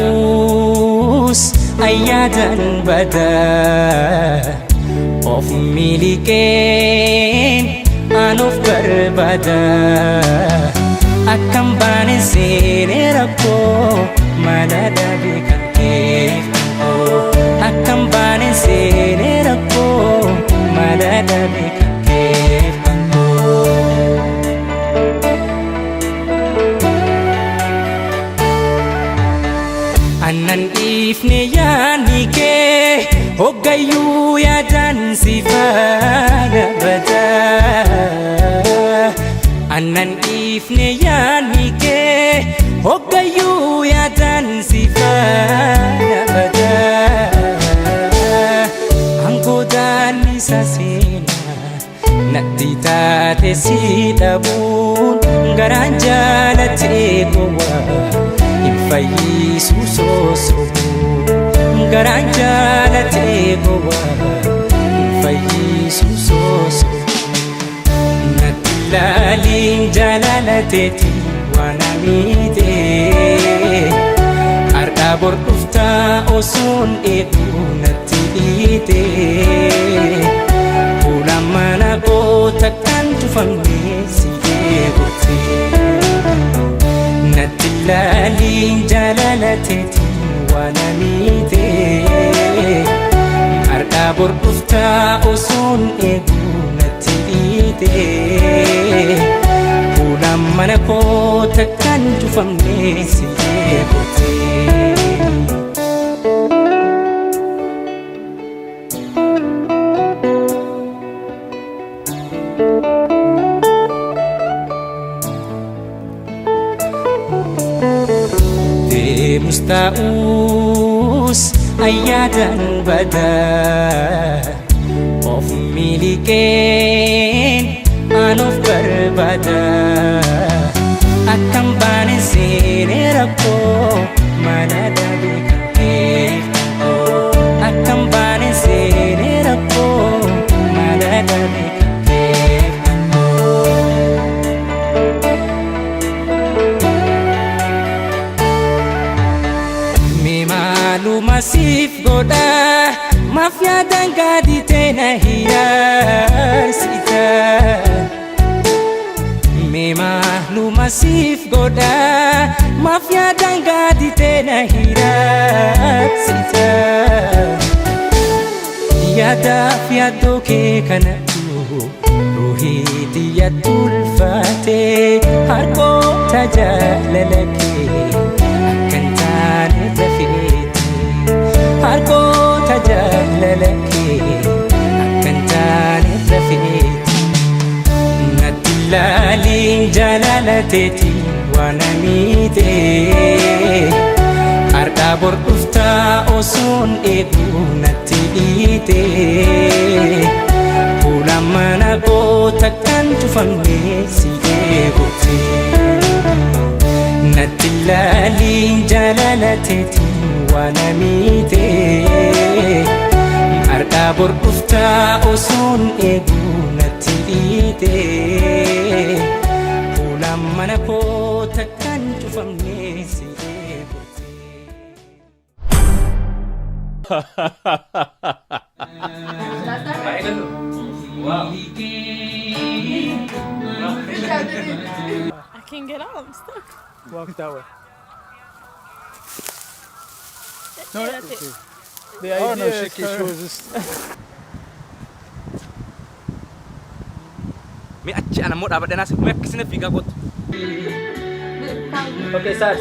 Musta'us ayyadan bada of miliken anuuf barbada akkam baane seene rakkoo mana dhabe kan keefoo akkam baane seene rakkoo mana dhabe kan keefoo annan ifne yaani kee hoggayyuu yaadan si faana bada annan ifne yaani kee hoggayyuu yaadan si faana bada angoodaan isa seena natti taate si dhabuun garaan jaalatee gowwaa fayyisu sosobu garaan jaalatee gowwaa fayyisu sosobu natti ilaaliin jaalalateeti waan amiitee har'aa bor dhuftaa osoon eeguu natti dhiitee fuula mana koo takkaan cufamnee si eegutee natti ilaaliin jaalalateeti waan amiitee har'aa bor dhuftaa osoon eeguu natti dhiitee fuula mana koo takkaan cufamnee si eegutee Musta'us ayyadan bada of miliken anuuf barbada akkam baane seene rakkoo mana dhabe kan keefoo akkam baane seene rakkoo mana dhabe kan Masif goda mafia dangadi tena hiyarsita Mema lu masif goda mafia dangadi tena hiyarsita Yada fiado ke kanatu ruhiti yadul fate harko tajalalake akan tane tafiti harko tajalalake akkan taane rafeeti natti ilaaliin jaalalateeti waan amiitee har'aa bor dhuftaa osoon eeguu natti dhiitee fuula mana koo takkaan cufamnee si eegutee natti ilaaliin jaalalateeti waan amiitee har'aa bor dhuftaa osoon eeguu natti dhiitee fuula mana koo takkaan cufamnee si eegutee I can't get out, I'm stuck. Walk that way. No, that's it. The idea is mi achi ana mau dapat naas mi akkasina fiigaa kottu Okay, start.